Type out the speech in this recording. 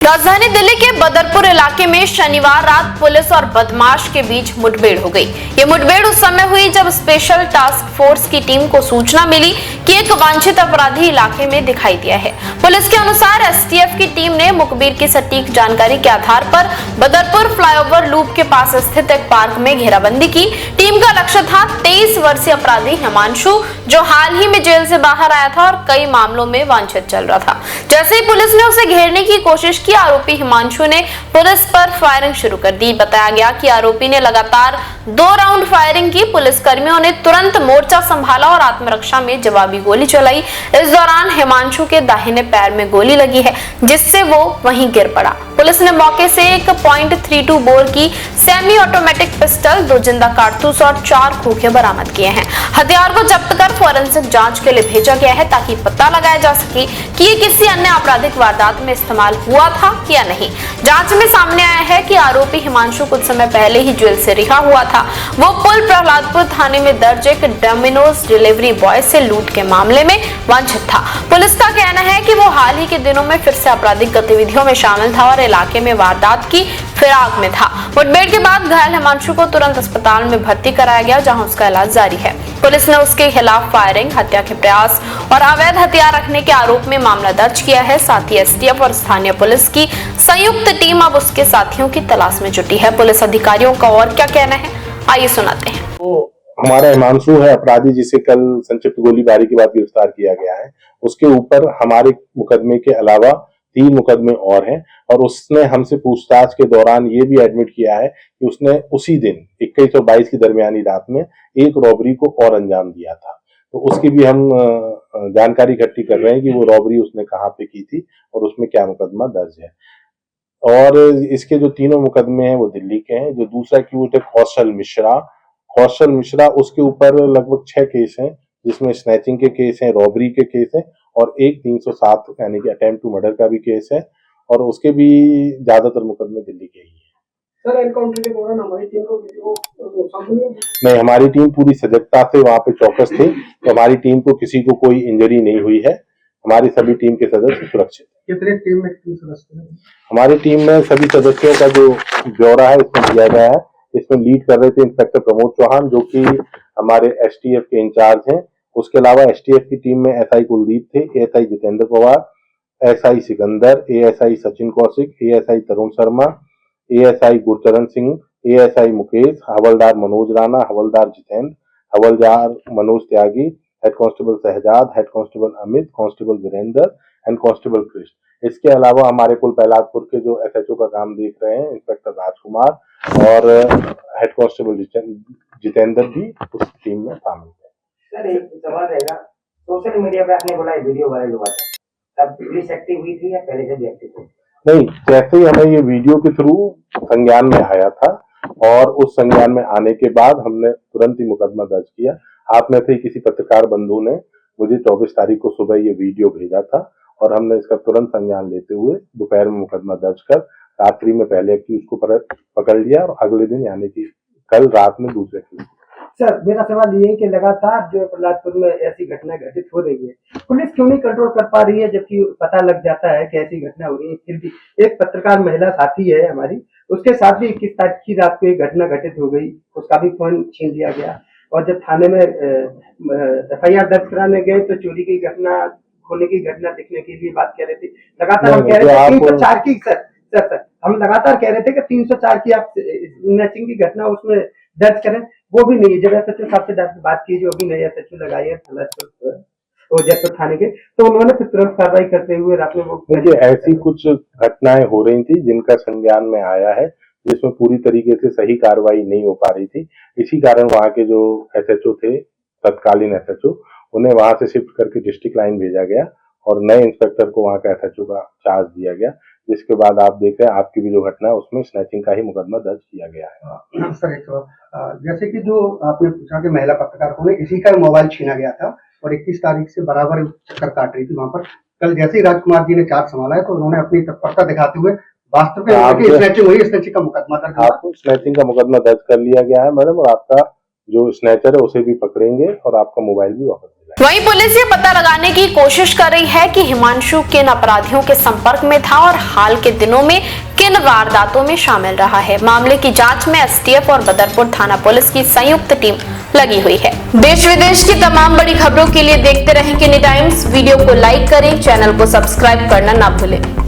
राजधानी दिल्ली के बदरपुर इलाके में शनिवार रात पुलिस और बदमाश के बीच मुठभेड़ हो गई। ये मुठभेड़ उस समय हुई जब स्पेशल टास्क फोर्स की टीम को सूचना मिली कि एक वांछित अपराधी इलाके में दिखाई दिया है। पुलिस के अनुसार एसटीएफ की टीम ने मुखबिर की सटीक जानकारी के आधार पर बदरपुर फ्लाईओवर लूप के पास स्थित एक पार्क में घेराबंदी की। टीम का लक्ष्य था 23 वर्षीय अपराधी हिमांशु, जो हाल ही में जेल से बाहर आया था और कई मामलों में वांछित चल रहा था। जैसे ही पुलिस ने उसे घेरने की कोशिश की, आरोपी हिमांशु ने पुलिस पर फायरिंग शुरू कर दी। बताया गया कि आरोपी ने लगातार 2 राउंड फायरिंग की। पुलिस कर्मियों ने तुरंत मोर्चा संभाला और आत्मरक्षा में जवाबी गोली चलाई। इस दौरान हिमांशु के दाहिने पैर में गोली लगी है, जिससे वो वहीं गिर पड़ा। पुलिस ने मौके से एक .32 बोर की सेमी ऑटोमेटिक पिस्टल, 2 जिंदा कारतूस और 4 खोखे बरामद किए हैं। हथियार को जब्त कर फोरेंसिक जांच के लिए भेजा गया है ताकि पता लगाया जा सके कि ये किसी अन्य आपराधिक वारदात में इस्तेमाल हुआ था या नहीं। जांच में सामने आया है कि आरोपी हिमांशु कुछ समय पहले ही जेल से रिहा हुआ था। वो पुल प्रहलादपुर थाने में दर्ज एक डोमिनोज डिलीवरी बॉय से लूट के मामले में वांछित था। पुलिस का कहना है कि वो हाल ही के दिनों में फिर से आपराधिक गतिविधियों में शामिल था और इलाके में वारदात की फिराक में था। मुठभेड़ के बाद घायल हिमांशु को तुरंत अस्पताल में भर्ती कराया गया, जहां उसका इलाज जारी है। पुलिस ने उसके खिलाफ फायरिंग, हत्या के प्रयास और अवैध हथियार रखने के आरोप में मामला दर्ज किया है। साथ ही एसटीएफ और स्थानीय पुलिस की संयुक्त टीम अब उसके साथियों की तलाश में जुटी है। पुलिस अधिकारियों का और क्या कहना है, आइए सुनाते हैं। हमारा हिमांशु है अपराधी, जिसे कल संक्षिप्त गोलीबारी के बाद गिरफ्तार किया गया है। उसके ऊपर हमारे मुकदमे के अलावा 3 मुकदमे और हैं और उसने हमसे पूछताछ के दौरान ये भी एडमिट किया है कि उसने उसी दिन 21 और 22 की दरमियानी रात में एक रॉबरी को और अंजाम दिया था। तो उसकी भी हम जानकारी इकट्ठी कर रहे हैं कि वो रॉबरी उसने कहाँ पे की थी और उसमें क्या मुकदमा दर्ज है। और इसके जो 3 मुकदमे हैं वो दिल्ली के हैं। जो दूसरा एक्यूज है कौशल मिश्रा, उसके ऊपर लगभग 6 केस हैं, जिसमें स्नैचिंग के केस हैं, रॉबरी के केस हैं और एक 307 यानी कि अटेम्प्ट टू मर्डर का भी केस है और उसके भी ज्यादातर मुकदमे दिल्ली के ही हैं। सर, एनकाउंटर के दौरान हमारी टीम को किसी को नुकसान नहीं, हमारी टीम पूरी सजगता से वहां पे चौकस थी, तो हमारी टीम को किसी को कोई इंजरी नहीं हुई है। हमारी सभी टीम के सदस्य सुरक्षित हैं। कितने टीम में सदस्य हैं? हमारी टीम में सभी सदस्यों का जो ब्यौरा है इसमें दिया गया है। इसमें लीड कर रहे थे इंस्पेक्टर प्रमोद चौहान, जो कि हमारे एसटीएफ के इंचार्ज हैं। उसके अलावा एसटीएफ की टीम में एसआई कुलदीप थे, ASI Jitendra Pawar, SI Sikandar, ASI Sachin Kaushik, ASI Tarun Sharma, ASI Gurcharan Singh, ASI Mukesh, हवलदार मनोज राणा, हवलदार जितेंद्र, हवलदार Manoj Tyagi, head constable Shahzad, head constable Amit, constable Virendra and constable Krishna. इसके अलावा हमारे कुल प्रहलादपुर के जो एसएचओ का काम देख रहे हैं, इंस्पेक्टर राजकुमार और हेड कांस्टेबल जितेंद्र भी उस टीम में शामिल है। सर, एक सवाल रहेगा, सोशल मीडिया पे आपने बोला वीडियो वायरल हुआ था, तब पुलिस एक्टिव हुई थी या पहले से भी एक्टिव थी? नहीं, जैसे ही हमें ये वीडियो के थ्रू संज्ञान में आया था और उस संज्ञान में आने के बाद हमने तुरंत ही मुकदमा दर्ज किया। आप में से किसी पत्रकार बंधु ने मुझे 24 तारीख को सुबह ये वीडियो भेजा था और हमने इसका तुरंत संज्ञान लेते हुए दोपहर में मुकदमा दर्ज कर रात्रि में पहले एक्यूज को पकड़ लिया और अगले दिन यानी कि कल रात में दूसरे एक्यूज। सर, मेरा सवाल ये है कि लगातार जो प्रहलादपुर में ऐसी घटना घटित हो रही है, पुलिस क्यों नहीं कंट्रोल कर पा रही है, जबकि पता लग जाता है कि ऐसी घटना हो रही है, फिर भी एक पत्रकार महिला साथी है हमारी, उसके साथ भी 21 तारीख की रात को एक घटना घटित हो गई, उसका भी फोन छीन लिया गया और जब थाने में एफआईआर दर्ज कराने गए तो चोरी की घटना, खोने की घटना देखने के लिए बात कह रहे थे। लगातार हम कह रहे थे 304 की सर हम लगातार कह रहे थे कि 304 की आप स्नैचिंग की घटना उसमें दर्ज करें, वो भी नहीं है। जब एसएचओ साहब से बात की, जो अभी नए एसएचओ लगाए हैं जयपुर थाने के, तो उन्होंने फिर तुरंत कार्रवाई करते हुए रात में वो देखिए, ऐसी कुछ घटनाएं हो रही थी जिनका संज्ञान में आया है, जिसमें पूरी तरीके से सही कार्रवाई नहीं हो पा रही थी। इसी कारण वहां के जो एसएचओ थे, तत्कालीन एसएचओ, उन्हें वहां से शिफ्ट करके डिस्ट्रिक्ट लाइन भेजा गया और नए इंस्पेक्टर को वहां का एसएचओ का चार्ज दिया गया, जिसके बाद आप देख रहे हैं आपकी भी जो घटना है उसमें स्नैचिंग का ही मुकदमा दर्ज किया गया है। सर, एक जैसे कि जो आपने पूछा कि महिला पत्रकार को इसी का मोबाइल छीना गया था और 21 तारीख से बराबर चक्कर काट रही थी वहां पर। कल जैसे ही राजकुमार जी ने चार्ज संभाला है तो उन्होंने अपनी तत्परता दिखाते हुए वास्तव में स्नैचिंग हुई, स्नैचिंग का मुकदमा दर्ज, आपको स्नैचिंग का मुकदमा दर्ज कर लिया गया है मैडम, और आपका जो स्नैचर है उसे भी पकड़ेंगे और आपका मोबाइल भी वापस दिलाएंगे। वहीं पुलिस ये पता लगाने की कोशिश कर रही है कि हिमांशु किन अपराधियों के संपर्क में था और हाल के दिनों में किन वारदातों में शामिल रहा है। मामले की जांच में एसटीएफ और बदरपुर थाना पुलिस की संयुक्त टीम लगी हुई है। देश विदेश की तमाम बड़ी खबरों के लिए देखते रहें किनी टाइम्स। वीडियो को लाइक करें, चैनल को सब्सक्राइब करना ना भूलें।